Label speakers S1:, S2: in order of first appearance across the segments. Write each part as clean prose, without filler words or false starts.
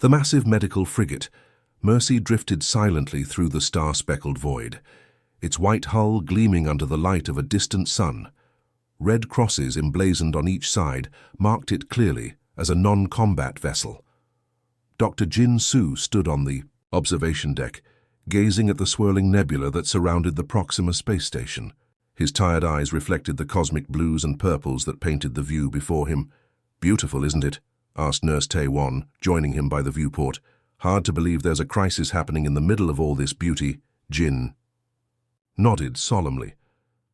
S1: The massive medical frigate, Mercy, drifted silently through the star-speckled void, its white hull gleaming under the light of a distant sun. Red crosses emblazoned on each side marked it clearly as a non-combat vessel. Dr. Jin Su stood on the observation deck, gazing at the swirling nebula that surrounded the Proxima space station. His tired eyes reflected the cosmic blues and purples that painted the view before him. "Beautiful, isn't it?" asked Nurse Tae-won, joining him by the viewport. "Hard to believe there's a crisis happening in the middle of all this beauty." Jin nodded solemnly.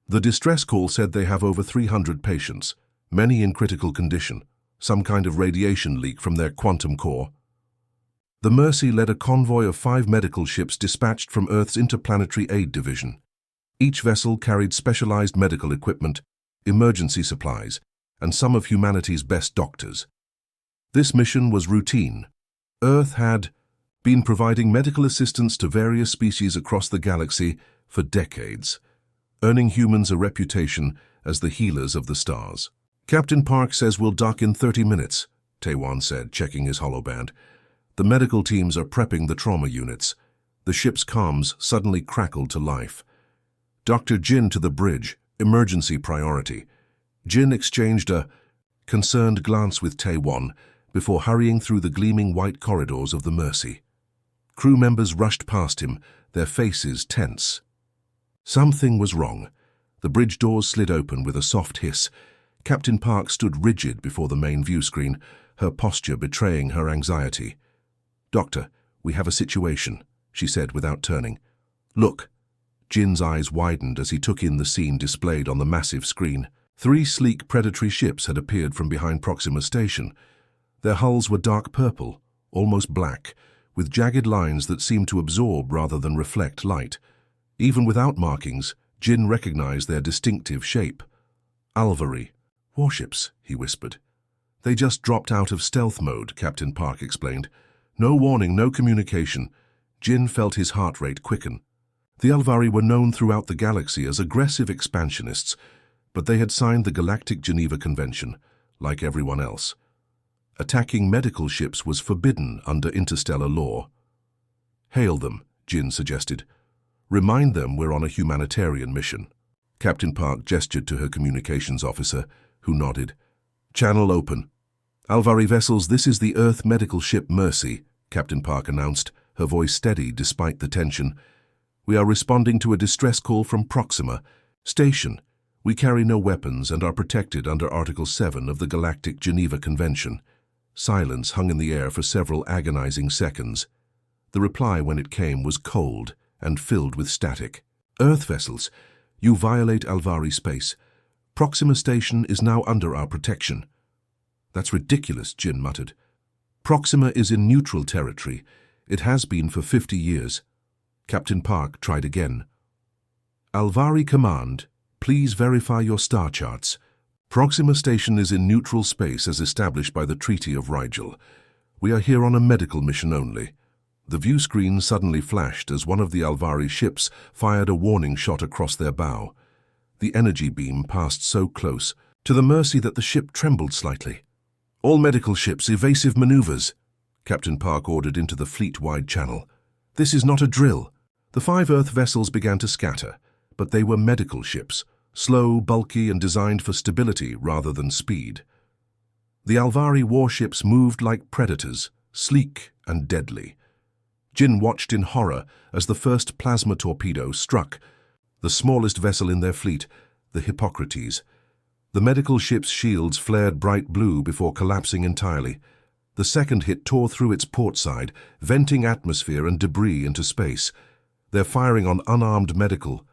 S1: "The distress call said they have over 300 patients, many in critical condition, some kind of radiation leak from their quantum core." The Mercy led a convoy of 5 medical ships dispatched from Earth's Interplanetary Aid Division. Each vessel carried specialized medical equipment, emergency supplies, and some of humanity's best doctors. This mission was routine. Earth had been providing medical assistance to various species across the galaxy for decades, earning humans a reputation as the healers of the stars. "Captain Park says we'll dock in 30 minutes, Tae-won said, checking his holoband. "The medical teams are prepping the trauma units." The ship's comms suddenly crackled to life. "Dr. Jin to the bridge, emergency priority." Jin exchanged a concerned glance with Tae-won before hurrying through the gleaming white corridors of the Mercy. Crew members rushed past him, their faces tense. Something was wrong. The bridge doors slid open with a soft hiss. Captain Park stood rigid before the main view screen, her posture betraying her anxiety. "Doctor, we have a situation," she said without turning. "Look." Jin's eyes widened as he took in the scene displayed on the massive screen. 3 sleek predatory ships had appeared from behind Proxima Station. Their hulls were dark purple, almost black, with jagged lines that seemed to absorb rather than reflect light. Even without markings, Jin recognized their distinctive shape. "Alvari, warships," he whispered. "They just dropped out of stealth mode," Captain Park explained. "No warning, no communication." Jin felt his heart rate quicken. The Alvari were known throughout the galaxy as aggressive expansionists, but they had signed the Galactic Geneva Convention, like everyone else. Attacking medical ships was forbidden under interstellar law. "Hail them," Jin suggested. "Remind them we're on a humanitarian mission." Captain Park gestured to her communications officer, who nodded. "Channel open." "Alvari vessels, this is the Earth medical ship Mercy," Captain Park announced, her voice steady despite the tension. "We are responding to a distress call from Proxima Station. We carry no weapons and are protected under Article 7 of the Galactic Geneva Convention." Silence hung in the air for several agonizing seconds. The reply, when it came, was cold and filled with static. "Earth vessels, you violate Alvari space. Proxima Station is now under our protection." "That's ridiculous," Jin muttered. "Proxima is in neutral territory. It has been for 50 years. Captain Park tried again. "Alvari Command, please verify your star charts. Proxima Station is in neutral space as established by the Treaty of Rigel. We are here on a medical mission only." The view screen suddenly flashed as one of the Alvari ships fired a warning shot across their bow. The energy beam passed so close to the Mercy that the ship trembled slightly. "All medical ships, evasive maneuvers," Captain Park ordered into the fleet-wide channel. "This is not a drill." The 5 Earth vessels began to scatter, but they were medical ships, slow, bulky, and designed for stability rather than speed. The Alvari warships moved like predators, sleek and deadly. Jin watched in horror as the first plasma torpedo struck the smallest vessel in their fleet, the Hippocrates. The medical ship's shields flared bright blue before collapsing entirely. The second hit tore through its port side, venting atmosphere and debris into space. "They're firing on unarmed medical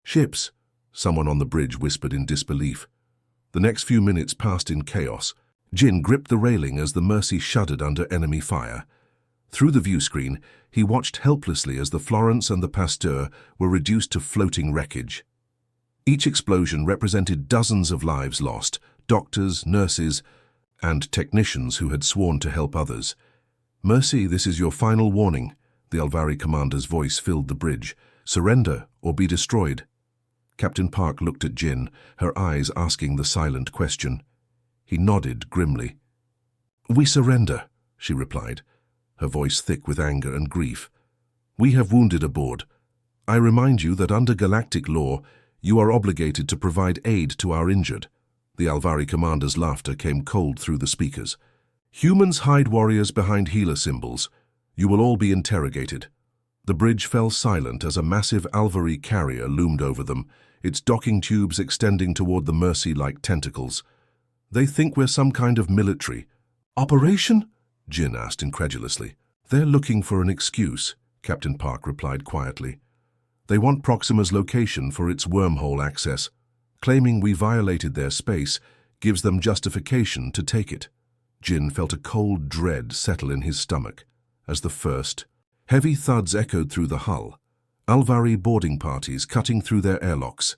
S1: ships," someone on the bridge whispered in disbelief. The next few minutes passed in chaos. Jin gripped the railing as the Mercy shuddered under enemy fire. Through the view screen, he watched helplessly as the Florence and the Pasteur were reduced to floating wreckage. Each explosion represented dozens of lives lost, doctors, nurses, and technicians who had sworn to help others. "Mercy, this is your final warning," the Alvari commander's voice filled the bridge. "Surrender or be destroyed." Captain Park looked at Jin, her eyes asking the silent question. He nodded grimly. "We surrender," she replied. her voice thick with anger and grief. "We have wounded aboard. I remind you that under galactic law, you are obligated to provide aid to our injured." The Alvari commander's laughter came cold through the speakers. "Humans hide warriors behind healer symbols. You will all be interrogated." The bridge fell silent as a massive Alvari carrier loomed over them, its docking tubes extending toward the Mercy like tentacles. "They think we're some kind of military operation?" Jin asked incredulously. "They're looking for an excuse," Captain Park replied quietly. "They want Proxima's location for its wormhole access. Claiming we violated their space gives them justification to take it." Jin felt a cold dread settle in his stomach as the first heavy thuds echoed through the hull. Alvari boarding parties cutting through their airlocks.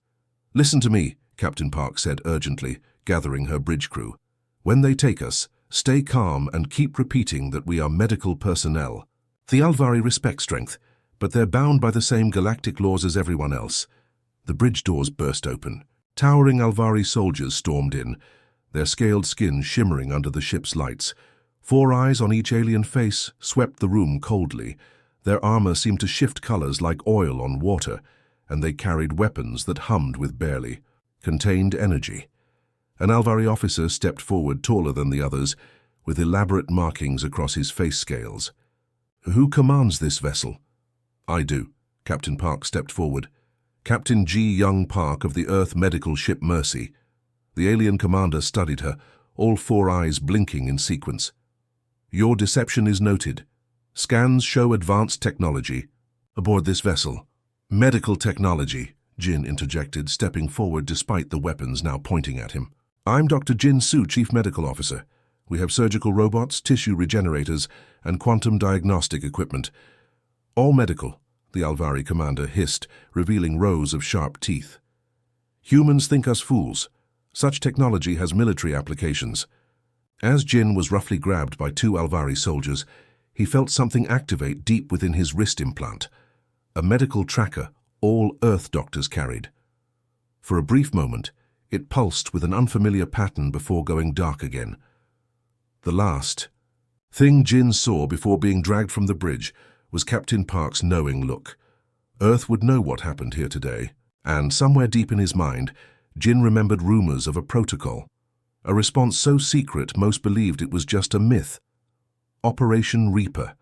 S1: "Listen to me," Captain Park said urgently, gathering her bridge crew. "When they take us, stay calm and keep repeating that we are medical personnel. The Alvari respect strength, but they're bound by the same galactic laws as everyone else." The bridge doors burst open. Towering Alvari soldiers stormed in, their scaled skin shimmering under the ship's lights. 4 eyes on each alien face swept the room coldly. Their armor seemed to shift colors like oil on water, and they carried weapons that hummed with barely contained energy. An Alvari officer stepped forward, taller than the others, with elaborate markings across his face scales. "Who commands this vessel?" "I do." Captain Park stepped forward. "Captain G. Young Park of the Earth medical ship Mercy." The alien commander studied her, all 4 eyes blinking in sequence. "Your deception is noted. Scans show advanced technology aboard this vessel." "Medical technology," Jin interjected, stepping forward despite the weapons now pointing at him. "I'm Dr. Jin Su, Chief Medical Officer. We have surgical robots, tissue regenerators, and quantum diagnostic equipment." "All medical," the Alvari commander hissed, revealing rows of sharp teeth. "Humans think us fools. Such technology has military applications." As Jin was roughly grabbed by 2 Alvari soldiers, he felt something activate deep within his wrist implant, a medical tracker all Earth doctors carried. For a brief moment, it pulsed with an unfamiliar pattern before going dark again. The last thing Jin saw before being dragged from the bridge was Captain Park's knowing look. Earth would know what happened here today, and somewhere deep in his mind, Jin remembered rumors of a protocol, a response so secret most believed it was just a myth. Operation Reaper.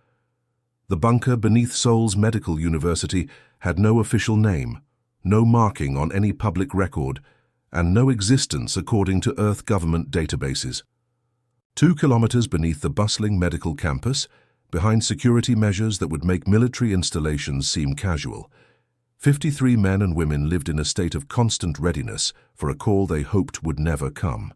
S1: The bunker beneath Seoul's Medical University had no official name, no marking on any public record, and no existence according to Earth government databases. 2 kilometers beneath the bustling medical campus, behind security measures that would make military installations seem casual, 53 men and women lived in a state of constant readiness for a call they hoped would never come.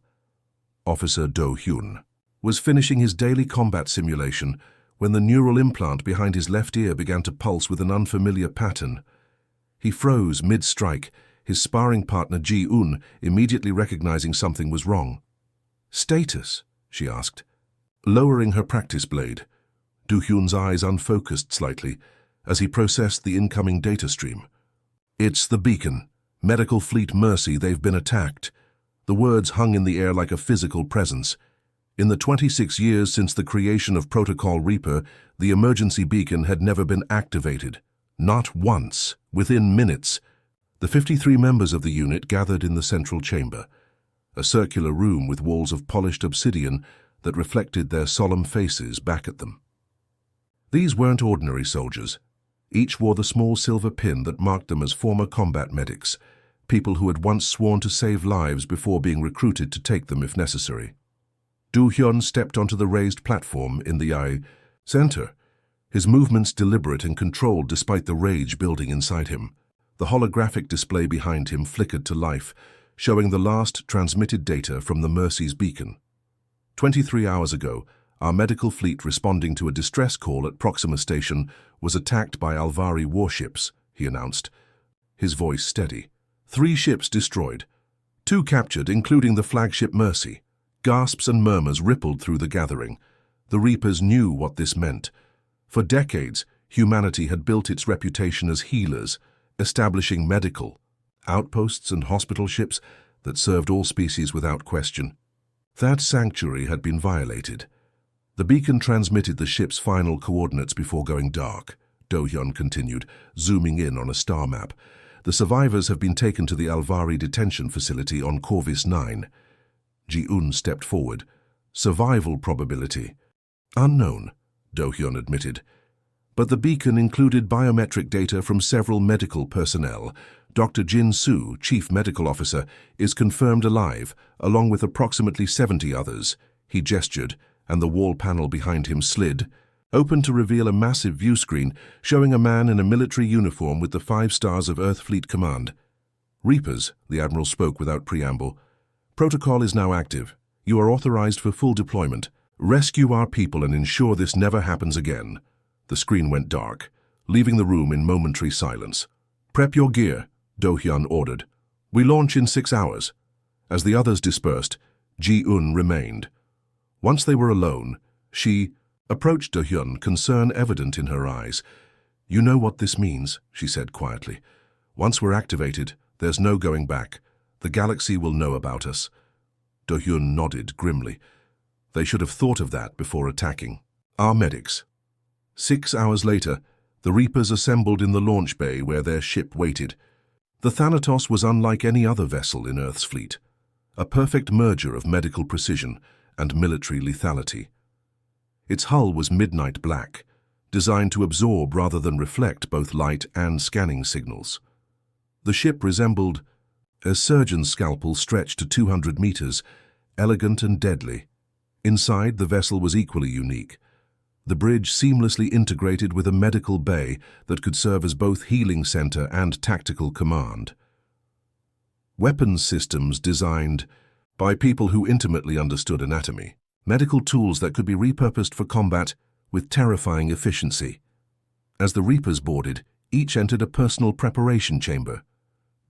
S1: Officer Do Hyun was finishing his daily combat simulation when the neural implant behind his left ear began to pulse with an unfamiliar pattern. He froze mid-strike, his sparring partner Ji-un immediately recognizing something was wrong. "Status?" she asked, lowering her practice blade. Do Hyun's eyes unfocused slightly as he processed the incoming data stream. "It's the beacon. Medical Fleet Mercy, they've been attacked." The words hung in the air like a physical presence. In the 26 years since the creation of Protocol Reaper, the emergency beacon had never been activated. Not once. Within minutes, the 53 members of the unit gathered in the central chamber, a circular room with walls of polished obsidian that reflected their solemn faces back at them. These weren't ordinary soldiers. Each wore the small silver pin that marked them as former combat medics, people who had once sworn to save lives before being recruited to take them if necessary. Do Hyun stepped onto the raised platform in the eye center, his movements deliberate and controlled despite the rage building inside him. The holographic display behind him flickered to life, showing the last transmitted data from the Mercy's beacon. 23 hours ago, our medical fleet responding to a distress call at Proxima Station was attacked by Alvari warships, he announced, his voice steady. 3 ships destroyed, 2 captured, including the flagship Mercy. Gasps and murmurs rippled through the gathering. The Reapers knew what this meant. For decades, humanity had built its reputation as healers, establishing medical outposts and hospital ships that served all species without question. That sanctuary had been violated. The beacon transmitted the ship's final coordinates before going dark, Do-hyun continued, zooming in on a star map. The survivors have been taken to the Alvari detention facility on Corvus 9. Ji-un stepped forward. Survival probability. Unknown, Do-hyun admitted. But the beacon included biometric data from several medical personnel. Dr. Jin Soo, Chief Medical Officer, is confirmed alive, along with approximately 70 others. He gestured, and the wall panel behind him slid, open to reveal a massive view screen showing a man in a military uniform with the 5 stars of Earth Fleet Command. Reapers, the Admiral spoke without preamble. Protocol is now active. You are authorized for full deployment. Rescue our people and ensure this never happens again. The screen went dark, leaving the room in momentary silence. Prep your gear, Do-hyun ordered. We launch in 6 hours. As the others dispersed, Ji-un remained. Once they were alone, she approached Do-hyun, concern evident in her eyes. You know what this means, she said quietly. Once we're activated, there's no going back. The galaxy will know about us. Do-hyun nodded grimly. They should have thought of that before attacking. Our medics. 6 hours later, the Reapers assembled in the launch bay where their ship waited. The Thanatos was unlike any other vessel in Earth's fleet, a perfect merger of medical precision and military lethality. Its hull was midnight black, designed to absorb rather than reflect both light and scanning signals. The ship resembled a surgeon's scalpel stretched to 200 meters, elegant and deadly. Inside, the vessel was equally unique. The bridge seamlessly integrated with a medical bay that could serve as both healing center and tactical command. Weapons systems designed by people who intimately understood anatomy. Medical tools that could be repurposed for combat with terrifying efficiency. As the Reapers boarded, each entered a personal preparation chamber.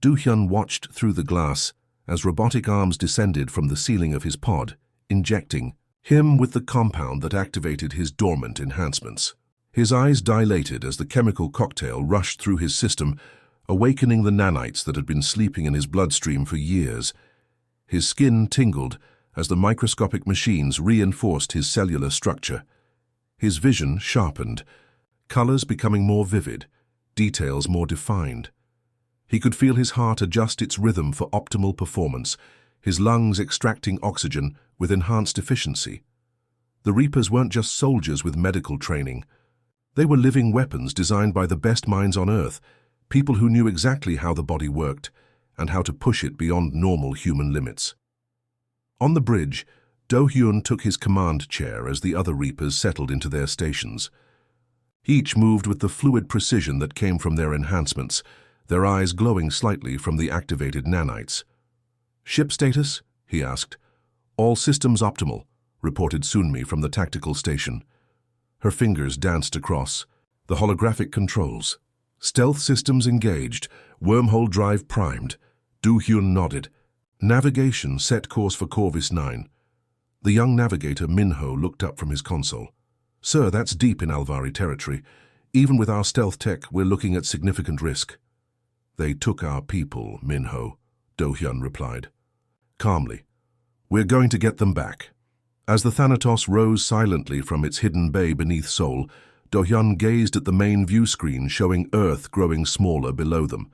S1: Do-hyun watched through the glass as robotic arms descended from the ceiling of his pod, injecting him with the compound that activated his dormant enhancements. His eyes dilated as the chemical cocktail rushed through his system, awakening the nanites that had been sleeping in his bloodstream for years. His skin tingled as the microscopic machines reinforced his cellular structure. His vision sharpened, colors becoming more vivid, details more defined. He could feel his heart adjust its rhythm for optimal performance, his lungs extracting oxygen with enhanced efficiency. The Reapers weren't just soldiers with medical training. They were living weapons designed by the best minds on Earth, people who knew exactly how the body worked and how to push it beyond normal human limits. On the bridge, Do-hyun took his command chair as the other Reapers settled into their stations. Each moved with the fluid precision that came from their enhancements, their eyes glowing slightly from the activated nanites. Ship status? He asked. All systems optimal, reported Sunmi from the tactical station. Her fingers danced across. The holographic controls. Stealth systems engaged, wormhole drive primed. Do-hyun nodded. Navigation set course for Corvus 9. The young navigator Minho looked up from his console. Sir, that's deep in Alvari territory. Even with our stealth tech, we're looking at significant risk. They took our people, Minho, Do-hyun replied. Calmly. We're going to get them back. As the Thanatos rose silently from its hidden bay beneath Seoul, Do-hyun gazed at the main view screen showing Earth growing smaller below them.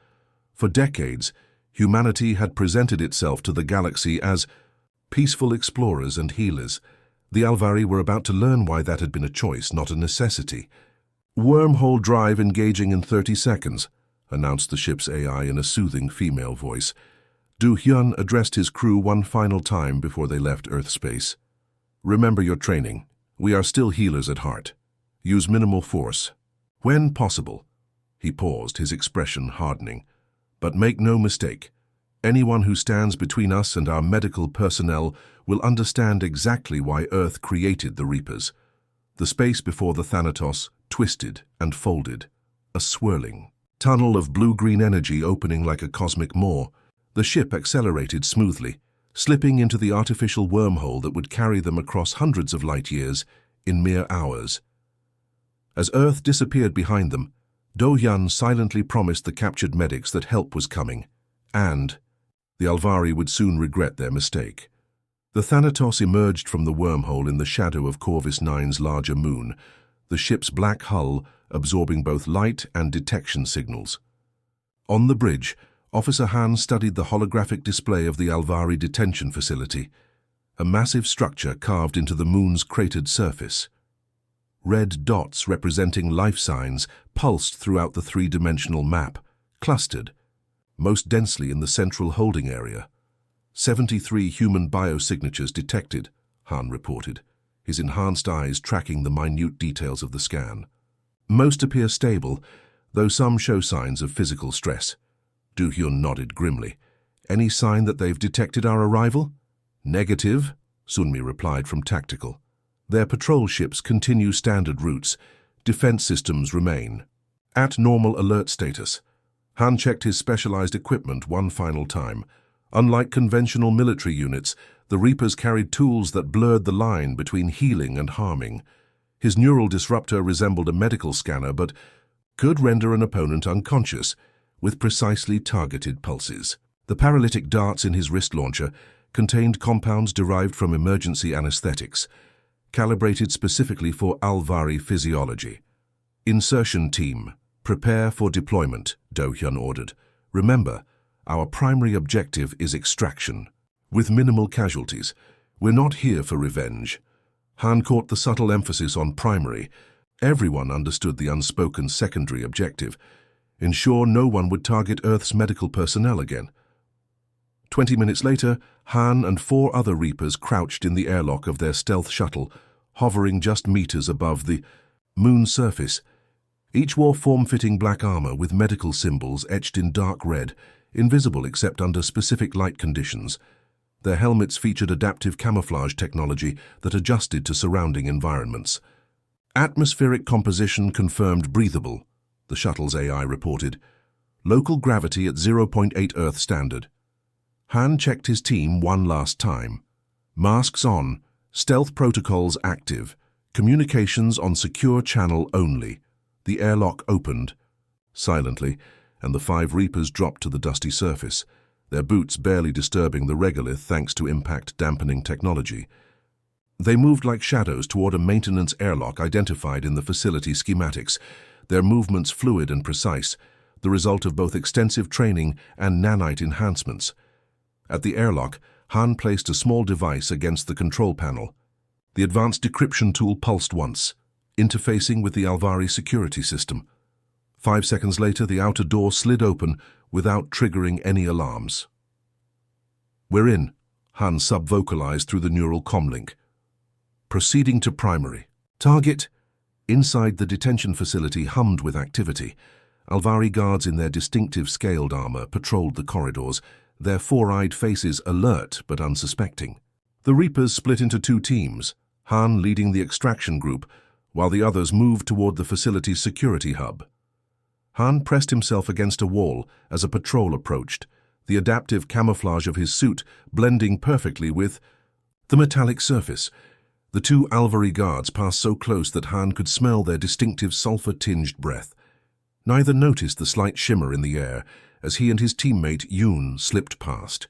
S1: For decades, humanity had presented itself to the galaxy as peaceful explorers and healers. The Alvari were about to learn why that had been a choice, not a necessity. Wormhole drive engaging in 30 seconds, announced the ship's AI in a soothing female voice. Do-hyun addressed his crew one final time before they left Earth space. Remember your training. We are still healers at heart. Use minimal force. When possible. He paused, his expression hardening. But make no mistake. Anyone who stands between us and our medical personnel will understand exactly why Earth created the Reapers. The space before the Thanatos twisted and folded, a swirling tunnel of blue-green energy opening like a cosmic maw. The ship accelerated smoothly, slipping into the artificial wormhole that would carry them across hundreds of light years in mere hours. As Earth disappeared behind them, Do-hyun silently promised the captured medics that help was coming, and the Alvari would soon regret their mistake. The Thanatos emerged from the wormhole in the shadow of Corvus 9's larger moon, the ship's black hull absorbing both light and detection signals. On the bridge, Officer Han studied the holographic display of the Alvari detention facility, a massive structure carved into the moon's cratered surface. Red dots representing life signs pulsed throughout the three-dimensional map, clustered, most densely in the central holding area. 73 human biosignatures detected, Han reported, his enhanced eyes tracking the minute details of the scan. Most appear stable, though some show signs of physical stress. Do-hyun nodded grimly. Any sign that they've detected our arrival? Negative, Sunmi replied from tactical. Their patrol ships continue standard routes. Defense systems remain. At normal alert status. Han checked his specialized equipment one final time. Unlike conventional military units, the Reapers carried tools that blurred the line between healing and harming. His neural disruptor resembled a medical scanner, but could render an opponent unconscious with precisely targeted pulses. The paralytic darts in his wrist launcher contained compounds derived from emergency anesthetics, calibrated specifically for Alvari physiology. Insertion team, prepare for deployment, Do-hyun ordered. Remember, our primary objective is extraction. With minimal casualties, we're not here for revenge. Han caught the subtle emphasis on primary. Everyone understood the unspoken secondary objective. Ensure no one would target Earth's medical personnel again. 20 minutes later, Han and 4 other Reapers crouched in the airlock of their stealth shuttle, hovering just meters above the moon's surface. Each wore form-fitting black armor with medical symbols etched in dark red, invisible except under specific light conditions. Their helmets featured adaptive camouflage technology that adjusted to surrounding environments. Atmospheric composition confirmed breathable, the shuttle's AI reported. Local gravity at 0.8 Earth standard. Han checked his team one last time. Masks on, stealth protocols active, communications on secure channel only. The airlock opened, silently, and the 5 Reapers dropped to the dusty surface, their boots barely disturbing the regolith thanks to impact-dampening technology. They moved like shadows toward a maintenance airlock identified in the facility schematics, their movements fluid and precise, the result of both extensive training and nanite enhancements. At the airlock, Han placed a small device against the control panel. The advanced decryption tool pulsed once, interfacing with the Alvari security system. 5 seconds later, the outer door slid open without triggering any alarms. "We're in," Han sub-vocalized through the neural comlink. Proceeding to primary. Target. Inside the detention facility hummed with activity. Alvari guards in their distinctive scaled armor patrolled the corridors, their 4-eyed faces alert but unsuspecting. The Reapers split into 2 teams, Han leading the extraction group, while the others moved toward the facility's security hub. Han pressed himself against a wall as a patrol approached, the adaptive camouflage of his suit blending perfectly with the metallic surface. The 2 Alvari guards passed so close that Han could smell their distinctive sulfur-tinged breath. Neither noticed the slight shimmer in the air as he and his teammate Yoon slipped past.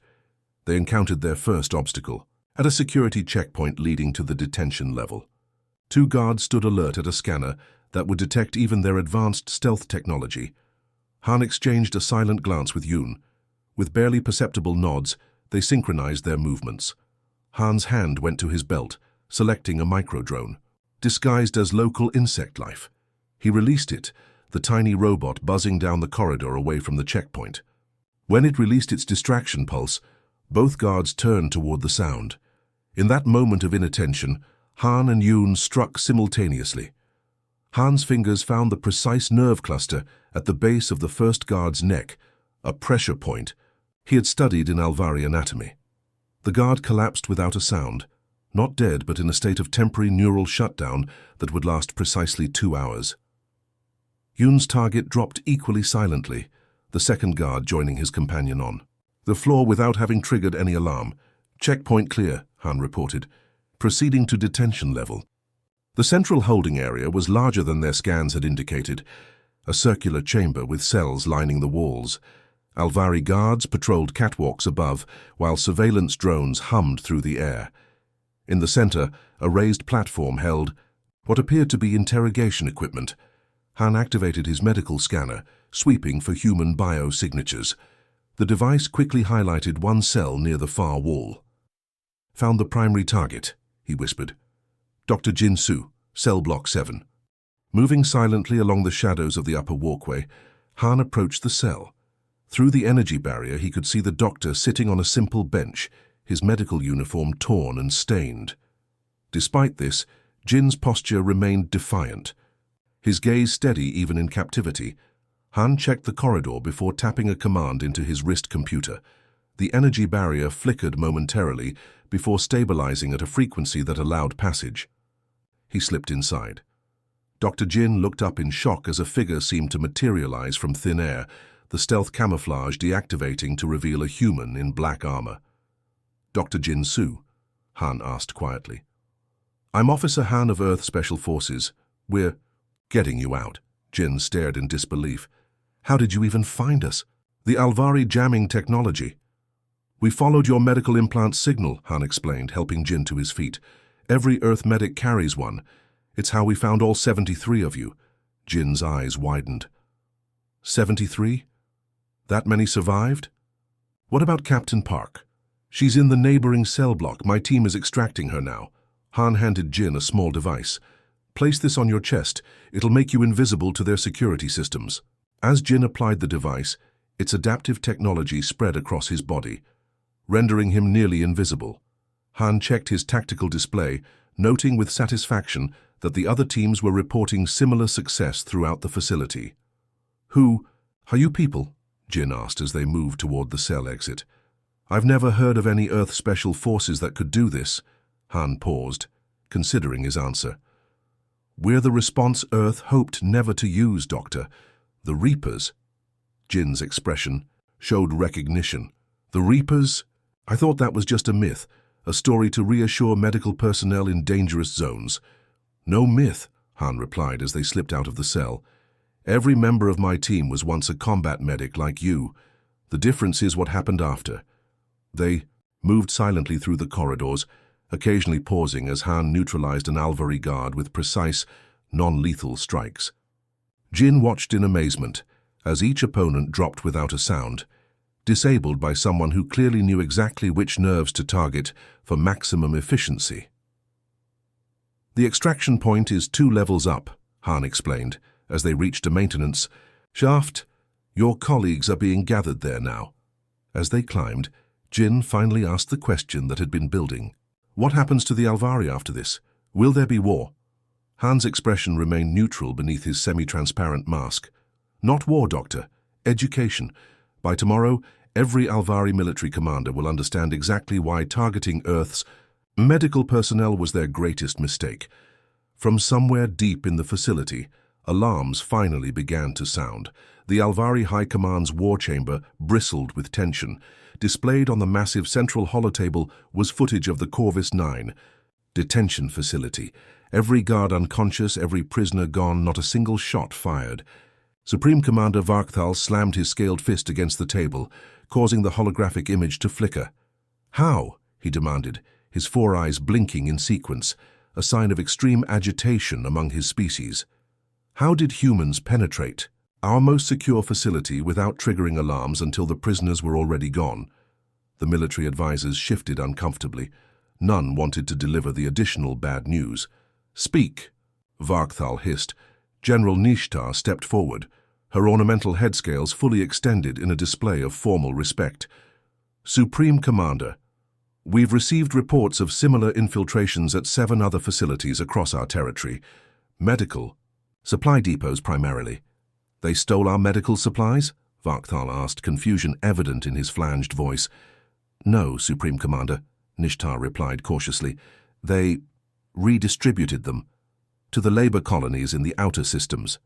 S1: They encountered their first obstacle, at a security checkpoint leading to the detention level. 2 guards stood alert at a scanner that would detect even their advanced stealth technology. Han exchanged a silent glance with Yoon. With barely perceptible nods, they synchronized their movements. Han's hand went to his belt, selecting a microdrone, disguised as local insect life. He released it, the tiny robot buzzing down the corridor away from the checkpoint. When it released its distraction pulse, both guards turned toward the sound. In that moment of inattention, Han and Yoon struck simultaneously. Han's fingers found the precise nerve cluster at the base of the first guard's neck, a pressure point he had studied in Alvari anatomy. The guard collapsed without a sound, not dead but in a state of temporary neural shutdown that would last precisely 2 hours. Yoon's target dropped equally silently, the second guard joining his companion on the floor without having triggered any alarm. "Checkpoint clear," Han reported, proceeding to detention level. The central holding area was larger than their scans had indicated, a circular chamber with cells lining the walls. Alvari guards patrolled catwalks above, while surveillance drones hummed through the air. In the center, a raised platform held what appeared to be interrogation equipment. Han activated his medical scanner, sweeping for human biosignatures. The device quickly highlighted one cell near the far wall. "Found the primary target," he whispered. "Dr. Jin Su, cell block 7. Moving silently along the shadows of the upper walkway, Han approached the cell. Through the energy barrier, he could see the doctor sitting on a simple bench, his medical uniform torn and stained. Despite this, Jin's posture remained defiant. His gaze steady even in captivity. Han checked the corridor before tapping a command into his wrist computer. The energy barrier flickered momentarily before stabilizing at a frequency that allowed passage. He slipped inside. Dr. Jin looked up in shock as a figure seemed to materialize from thin air, the stealth camouflage deactivating to reveal a human in black armor. "Dr. Jin Su?" Han asked quietly. "I'm Officer Han of Earth Special Forces. We're getting you out." Jin stared in disbelief. "How did you even find us?" "The Alvari jamming technology." "We followed your medical implant signal," Han explained, helping Jin to his feet. "Every Earth medic carries one. It's how we found all 73 of you." Jin's eyes widened. 73? That many survived? What about Captain Park? "She's in the neighboring cell block. My team is extracting her now." Han handed Jin a small device. "Place this on your chest. It'll make you invisible to their security systems." As Jin applied the device, its adaptive technology spread across his body, rendering him nearly invisible. Han checked his tactical display, noting with satisfaction that the other teams were reporting similar success throughout the facility. "Who are you people?" Jin asked as they moved toward the cell exit. "I've never heard of any Earth Special Forces that could do this." Han paused, considering his answer. "We're the response Earth hoped never to use, Doctor. The Reapers." Jin's expression showed recognition. "The Reapers? I thought that was just a myth, a story to reassure medical personnel in dangerous zones." "No myth," Han replied as they slipped out of the cell. "Every member of my team was once a combat medic like you. The difference is what happened after." They moved silently through the corridors, occasionally pausing as Han neutralized an Alvari guard with precise, non-lethal strikes. Jin watched in amazement as each opponent dropped without a sound, disabled by someone who clearly knew exactly which nerves to target for maximum efficiency. "The extraction point is 2 levels up," Han explained, as they reached a maintenance shaft. "Your colleagues are being gathered there now." As they climbed, Jin finally asked the question that had been building. "What happens to the Alvari after this? Will there be war?" Han's expression remained neutral beneath his semi-transparent mask. "Not war, Doctor. Education. By tomorrow, every Alvari military commander will understand exactly why targeting Earth's medical personnel was their greatest mistake." From somewhere deep in the facility, alarms finally began to sound. The Alvari High Command's war chamber bristled with tension. Displayed on the massive central holotable was footage of the Corvus 9 detention facility. Every guard unconscious, every prisoner gone, not a single shot fired. Supreme Commander Varkthal slammed his scaled fist against the table, causing the holographic image to flicker. "How?" he demanded, his 4 eyes blinking in sequence, a sign of extreme agitation among his species. "How did humans penetrate our most secure facility without triggering alarms until the prisoners were already gone?" The military advisors shifted uncomfortably. None wanted to deliver the additional bad news. "Speak," Varkthal hissed. General Nishtar stepped forward, her ornamental head scales fully extended in a display of formal respect. "Supreme Commander, we've received reports of similar infiltrations at 7 other facilities across our territory. Medical, supply depots primarily." "They stole our medical supplies?" Varkthal asked, confusion evident in his flanged voice. "No, Supreme Commander," Nishtar replied cautiously. "They redistributed them to the labor colonies in the outer systems."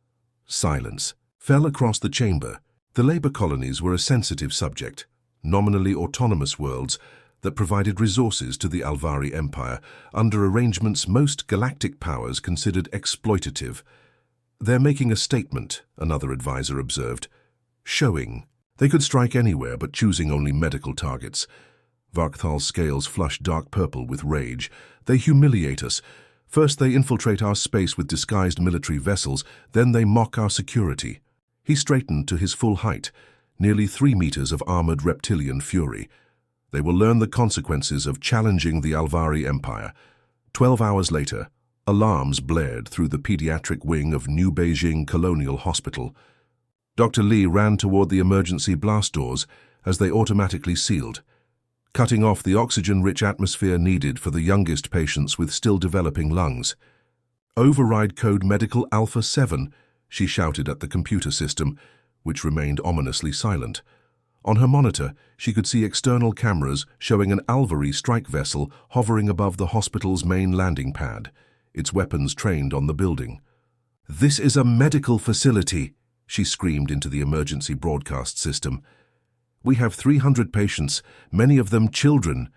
S1: Silence fell across the chamber. The labor colonies were a sensitive subject, nominally autonomous worlds that provided resources to the Alvari Empire under arrangements most galactic powers considered exploitative. "They're making a statement," another advisor observed, "showing they could strike anywhere but choosing only medical targets." Varkthal's scales flushed dark purple with rage. They humiliate us. First they infiltrate our space with disguised military vessels, then they mock our security. He straightened to his full height, nearly 3 meters of armored reptilian fury. They will learn the consequences of challenging the Alvari Empire. 12 hours later, alarms blared through the pediatric wing of New Beijing Colonial Hospital. Dr. Li ran toward the emergency blast doors as they automatically sealed, cutting off the oxygen-rich atmosphere needed for the youngest patients with still developing lungs. "Override code Medical Alpha 7, she shouted at the computer system, which remained ominously silent. On her monitor, she could see external cameras showing an Alvari strike vessel hovering above the hospital's main landing pad, its weapons trained on the building. "This is a medical facility," she screamed into the emergency broadcast system. "We have 300 patients, many of them children."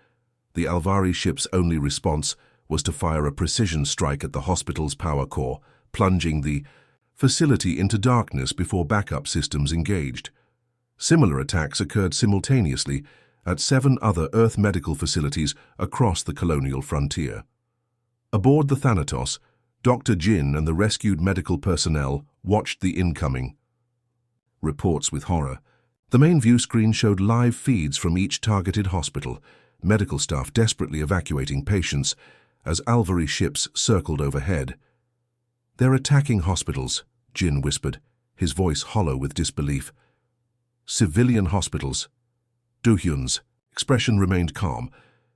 S1: The Alvari ship's only response was to fire a precision strike at the hospital's power core, plunging the facility into darkness before backup systems engaged. Similar attacks occurred simultaneously at 7 other Earth medical facilities across the colonial frontier. Aboard the Thanatos, Dr. Jin and the rescued medical personnel watched the incoming reports with horror. The main view screen showed live feeds from each targeted hospital, medical staff desperately evacuating patients as Alvari ships circled overhead. "They're attacking hospitals," Jin whispered, his voice hollow with disbelief. "Civilian hospitals." Do-hyun's expression remained calm,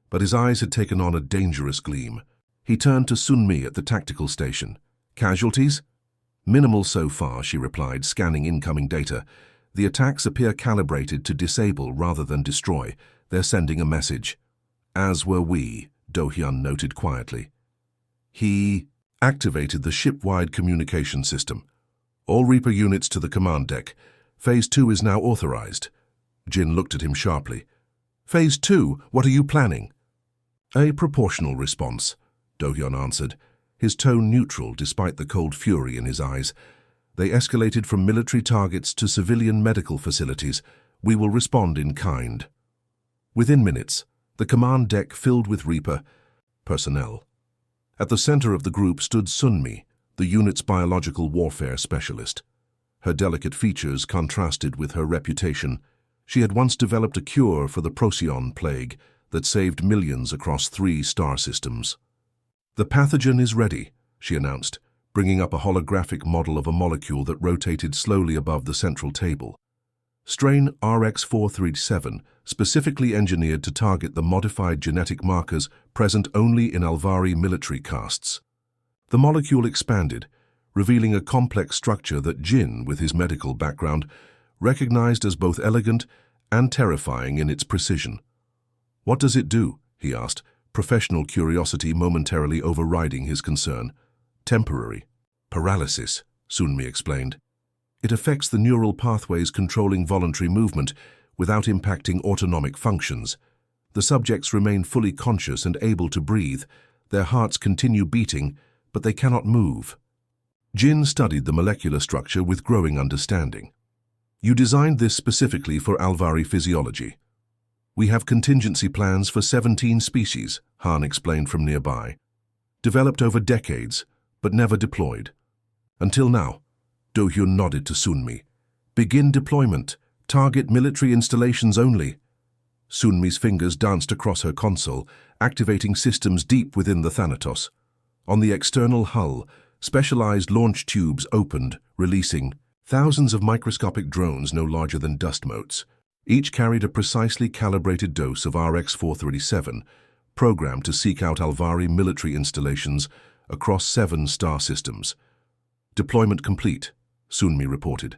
S1: but his eyes had taken on a dangerous gleam. He turned to Sun-mi at the tactical station. "Casualties?" "Minimal so far," she replied, scanning incoming data. "The attacks appear calibrated to disable rather than destroy. They're sending a message." "As were we," Do-hyun noted quietly. He activated the ship-wide communication system. "All Reaper units to the command deck. Phase 2 is now authorized." Jin looked at him sharply. "Phase 2? What are you planning?" "A proportional response," Do-hyun answered, his tone neutral despite the cold fury in his eyes. "They escalated from military targets to civilian medical facilities. We will respond in kind." Within minutes, the command deck filled with Reaper personnel. At the center of the group stood Sun-mi, the unit's biological warfare specialist. Her delicate features contrasted with her reputation. She had once developed a cure for the Procyon plague that saved millions across 3 star systems. "The pathogen is ready," she announced, bringing up a holographic model of a molecule that rotated slowly above the central table. "Strain RX-437, specifically engineered to target the modified genetic markers present only in Alvari military castes." The molecule expanded, revealing a complex structure that Jin, with his medical background, recognized as both elegant and terrifying in its precision. "What does it do?" he asked, professional curiosity momentarily overriding his concern. "Temporary paralysis," Sun-mi explained. "It affects the neural pathways controlling voluntary movement without impacting autonomic functions. The subjects remain fully conscious and able to breathe. Their hearts continue beating, but they cannot move." Jin studied the molecular structure with growing understanding. "You designed this specifically for Alvari physiology." "We have contingency plans for 17 species," Han explained from nearby. "Developed over decades, but never deployed. Until now." Do-hyun nodded to Sun-mi. "Begin deployment. Target military installations only." Sun-mi's fingers danced across her console, activating systems deep within the Thanatos. On the external hull, specialized launch tubes opened, releasing thousands of microscopic drones no larger than dust motes. Each carried a precisely calibrated dose of RX-437, programmed to seek out Alvari military installations across 7 star systems. "Deployment complete," Sun-mi reported.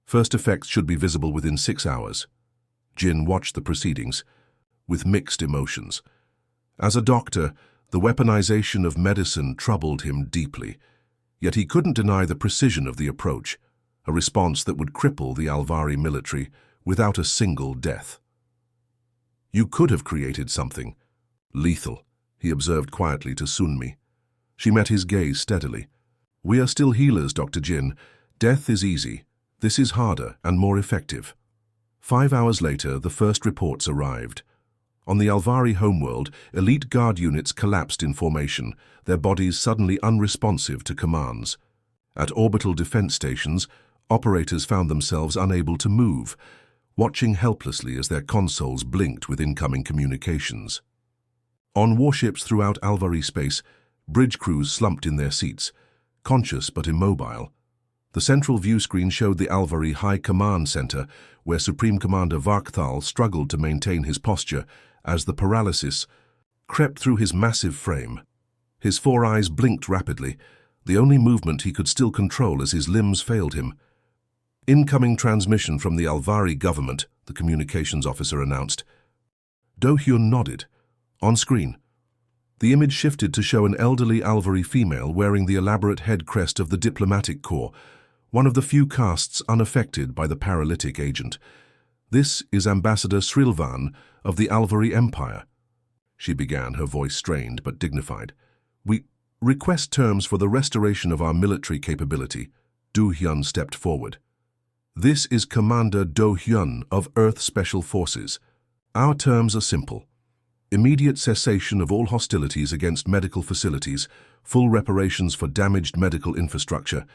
S1: "First effects should be visible within 6 hours." Jin watched the proceedings with mixed emotions. As a doctor, the weaponization of medicine troubled him deeply, yet he couldn't deny the precision of the approach, a response that would cripple the Alvari military without a single death. "You could have created something lethal," he observed quietly to Sun-mi. She met his gaze steadily. "We are still healers, Dr. Jin. Death is easy. This is harder and more effective." 5 hours later, the first reports arrived. On the Alvari homeworld, elite guard units collapsed in formation, their bodies suddenly unresponsive to commands. At orbital defense stations, operators found themselves unable to move, watching helplessly as their consoles blinked with incoming communications. On warships throughout Alvari space, bridge crews slumped in their seats, conscious but immobile. The central view screen showed the Alvari High Command Center, where Supreme Commander Varkthal struggled to maintain his posture as the paralysis crept through his massive frame. His four eyes blinked rapidly, the only movement he could still control as his limbs failed him. Incoming transmission from the Alvari government, the communications officer announced. Do-hyun nodded. On screen, the image shifted to show an elderly Alvari female wearing the elaborate head crest of the diplomatic corps, one of the few castes unaffected by the paralytic agent. This is Ambassador Srilvan of the Alvari Empire. She began, her voice strained but dignified. We request terms for the restoration of our military capability. Do-hyun stepped forward. This is Commander Do-hyun of Earth Special Forces. Our terms are simple. Immediate cessation of all hostilities against medical facilities, full reparations for damaged medical infrastructure,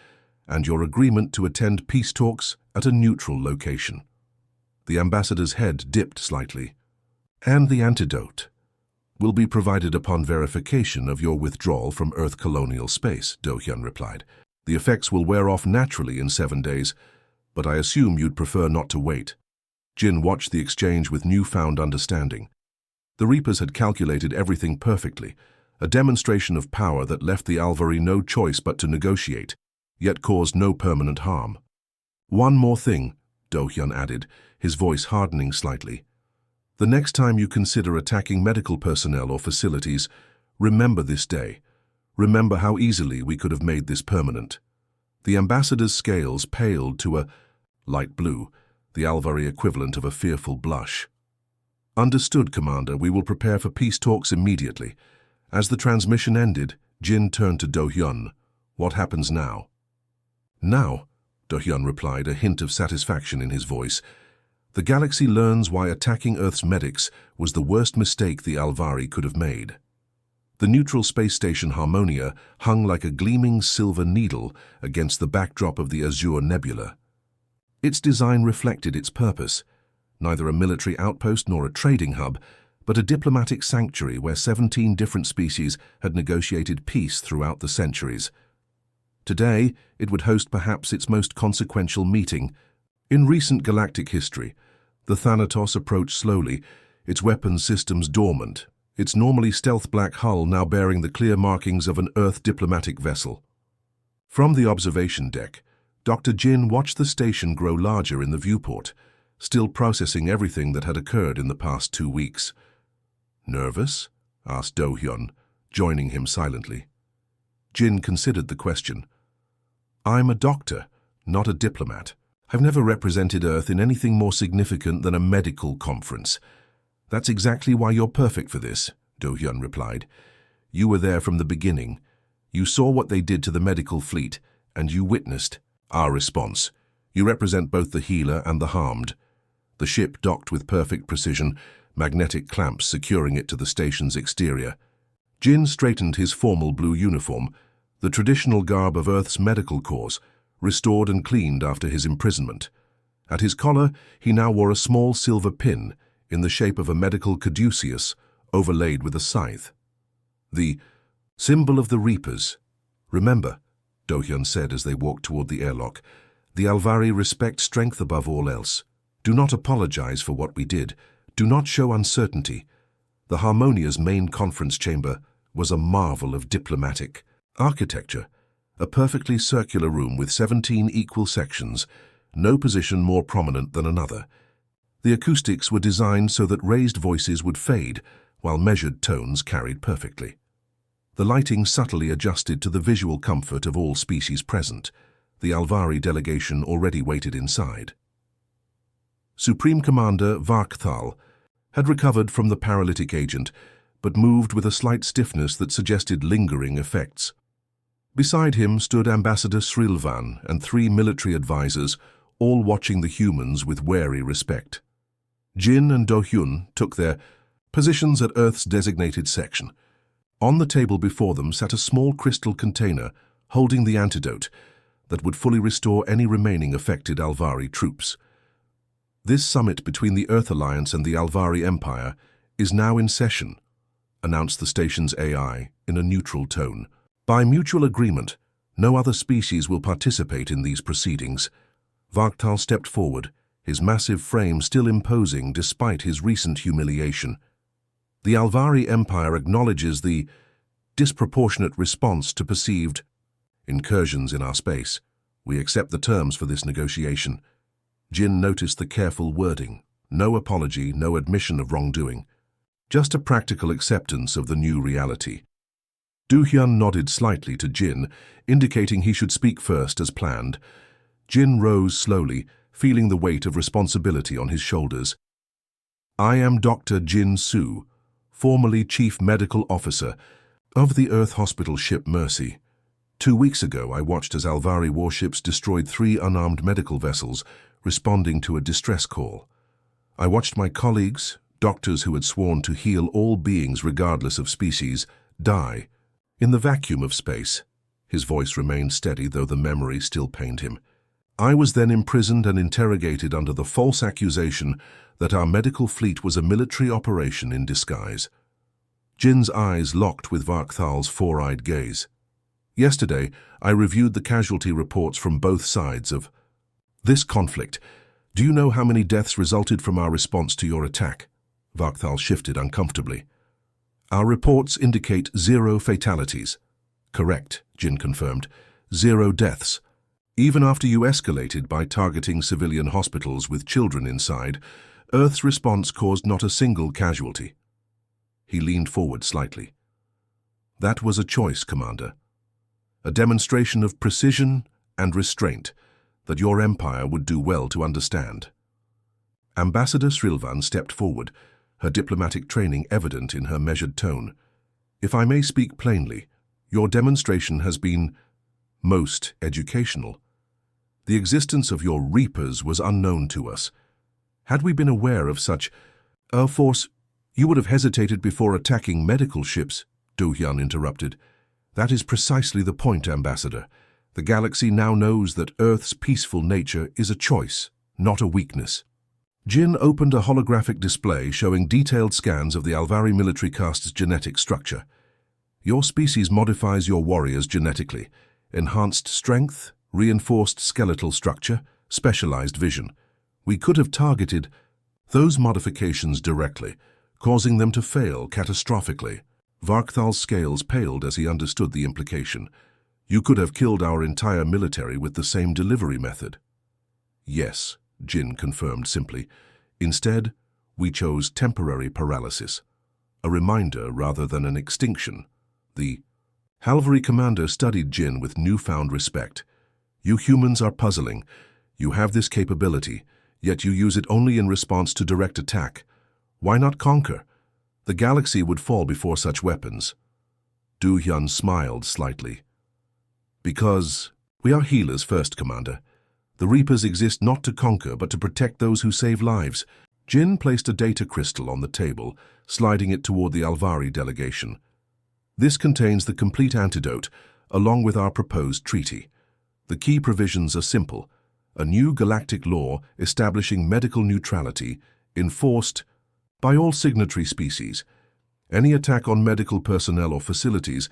S1: and your agreement to attend peace talks at a neutral location. The ambassador's head dipped slightly. And the antidote will be provided upon verification of your withdrawal from Earth colonial space, Do-hyun replied. The effects will wear off naturally in 7 days, but I assume you'd prefer not to wait. Jin watched the exchange with newfound understanding. The Reapers had calculated everything perfectly, a demonstration of power that left the Alvari no choice but to negotiate, yet caused no permanent harm. One more thing, Do-hyun added, his voice hardening slightly. The next time you consider attacking medical personnel or facilities, remember this day. Remember how easily we could have made this permanent. The ambassador's scales paled to a light blue, the Alvari equivalent of a fearful blush. Understood, Commander. We will prepare for peace talks immediately. As the transmission ended, Jin turned to Do-hyun. What happens now? Now, Do-hyun replied, a hint of satisfaction in his voice. The galaxy learns why attacking Earth's medics was the worst mistake the Alvari could have made. The neutral space station Harmonia hung like a gleaming silver needle against the backdrop of the Azure Nebula. Its design reflected its purpose, neither a military outpost nor a trading hub, but a diplomatic sanctuary where 17 different species had negotiated peace throughout the centuries. Today, it would host perhaps its most consequential meeting. In recent galactic history, the Thanatos approached slowly, its weapons systems dormant, its normally stealth black hull now bearing the clear markings of an Earth diplomatic vessel. From the observation deck, Dr. Jin watched the station grow larger in the viewport, still processing everything that had occurred in the past 2 weeks. Nervous? Asked Do-hyun, joining him silently. Jin considered the question. I'm a doctor, not a diplomat. I've never represented Earth in anything more significant than a medical conference. That's exactly why you're perfect for this, Do-hyun replied. You were there from the beginning. You saw what they did to the medical fleet, and you witnessed our response. You represent both the healer and the harmed. The ship docked with perfect precision, magnetic clamps securing it to the station's exterior. Jin straightened his formal blue uniform, the traditional garb of Earth's medical corps, restored and cleaned after his imprisonment. At his collar, he now wore a small silver pin in the shape of a medical caduceus overlaid with a scythe. The symbol of the Reapers. Remember, Do-hyun said as they walked toward the airlock, the Alvari respect strength above all else. Do not apologize for what we did. Do not show uncertainty. The Harmonia's main conference chamber was a marvel of diplomatic architecture, a perfectly circular room with 17 equal sections, no position more prominent than another. The acoustics were designed so that raised voices would fade, while measured tones carried perfectly. The lighting subtly adjusted to the visual comfort of all species present. The Alvari delegation already waited inside. Supreme Commander Varkthal had recovered from the paralytic agent, but moved with a slight stiffness that suggested lingering effects. Beside him stood Ambassador Srilvan and 3 military advisors, all watching the humans with wary respect. Jin and Do-hyun took their Positions at Earth's designated section. On the table before them sat a small crystal container holding the antidote that would fully restore any remaining affected Alvari troops. This summit between the Earth Alliance and the Alvari Empire is now in session, announced the station's AI in a neutral tone. By mutual agreement, no other species will participate in these proceedings. Varktal stepped forward, his massive frame still imposing despite his recent humiliation. The Alvari Empire acknowledges the disproportionate response to perceived incursions in our space. We accept the terms for this negotiation. Jin noticed the careful wording. No apology, no admission of wrongdoing. Just a practical acceptance of the new reality. Do-hyun nodded slightly to Jin, indicating he should speak first as planned. Jin rose slowly, feeling the weight of responsibility on his shoulders. I am Dr. Jin Soo, formerly Chief Medical Officer of the Earth Hospital ship Mercy. 2 weeks ago, I watched as Alvari warships destroyed 3 unarmed medical vessels responding to a distress call. I watched my colleagues, doctors who had sworn to heal all beings regardless of species, die. In the vacuum of space, his voice remained steady though the memory still pained him. I was then imprisoned and interrogated under the false accusation that our medical fleet was a military operation in disguise. Jin's eyes locked with Varkthal's four-eyed gaze. Yesterday, I reviewed the casualty reports from both sides of this conflict. Do you know how many deaths resulted from our response to your attack? Varkthal shifted uncomfortably. Our reports indicate 0 fatalities. Correct, Jin confirmed. 0 deaths. Even after you escalated by targeting civilian hospitals with children inside, Earth's response caused not a single casualty. He leaned forward slightly. That was a choice, Commander. A demonstration of precision and restraint that your empire would do well to understand. Ambassador Srilvan stepped forward, her diplomatic training evident in her measured tone. If I may speak plainly, your demonstration has been most educational. The existence of your Reapers was unknown to us. Had we been aware of such a force, you would have hesitated before attacking medical ships, Do-hyun interrupted. That is precisely the point, Ambassador. The galaxy now knows that Earth's peaceful nature is a choice, not a weakness. Jin opened a holographic display showing detailed scans of the Alvari military caste's genetic structure. Your species modifies your warriors genetically. Enhanced strength, reinforced skeletal structure, specialized vision. We could have targeted those modifications directly, causing them to fail catastrophically. Varkthal's scales paled as he understood the implication. You could have killed our entire military with the same delivery method. Yes, Jin confirmed simply. Instead, we chose temporary paralysis. A reminder rather than an extinction. The Halvari commander studied Jin with newfound respect. You humans are puzzling. You have this capability, yet you use it only in response to direct attack. Why not conquer? The galaxy would fall before such weapons. Do-hyun smiled slightly. Because we are healers first, Commander. The Reapers exist not to conquer, but to protect those who save lives. Jin placed a data crystal on the table, sliding it toward the Alvari delegation. This contains the complete antidote, along with our proposed treaty. The key provisions are simple. A new galactic law establishing medical neutrality, enforced by all signatory species. Any attack on medical personnel or facilities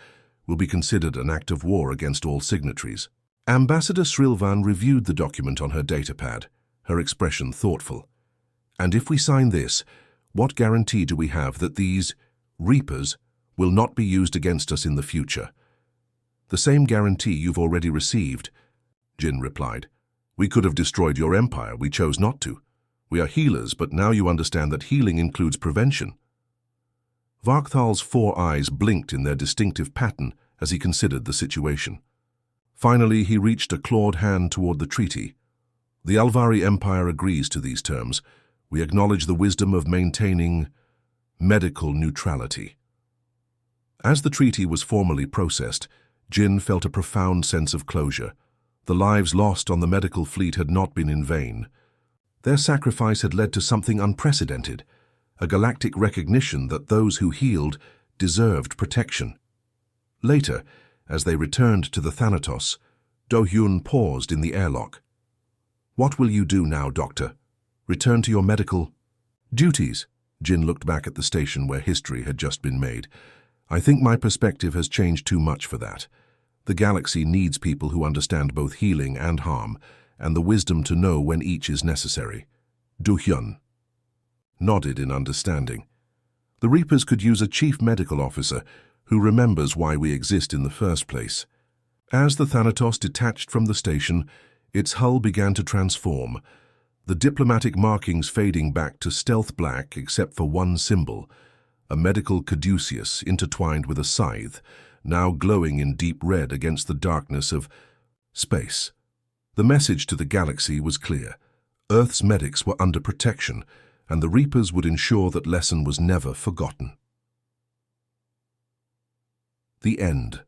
S1: will be considered an act of war against all signatories. Ambassador Srilvan reviewed the document on her datapad, her expression thoughtful. And if we sign this, what guarantee do we have that these Reapers will not be used against us in the future? The same guarantee you've already received, Jin replied. We could have destroyed your empire, we chose not to. We are healers, but now you understand that healing includes prevention. Varkthal's 4 eyes blinked in their distinctive pattern as he considered the situation. Finally, he reached a clawed hand toward the treaty. The Alvari Empire agrees to these terms. We acknowledge the wisdom of maintaining medical neutrality. As the treaty was formally processed, Jin felt a profound sense of closure. The lives lost on the medical fleet had not been in vain. Their sacrifice had led to something unprecedented, a galactic recognition that those who healed deserved protection. Later, as they returned to the Thanatos, Do-hyun paused in the airlock. "What will you do now, Doctor? Return to your medical duties?" Jin looked back at the station where history had just been made. "I think my perspective has changed too much for that. The galaxy needs people who understand both healing and harm, and the wisdom to know when each is necessary." Do-hyun nodded in understanding. "The Reapers could use a chief medical officer who remembers why we exist in the first place." As the Thanatos detached from the station, its hull began to transform, the diplomatic markings fading back to stealth black except for one symbol, a medical caduceus intertwined with a scythe, now glowing in deep red against the darkness of space. The message to the galaxy was clear. Earth's medics were under protection, and the Reapers would ensure that lesson was never forgotten. The end.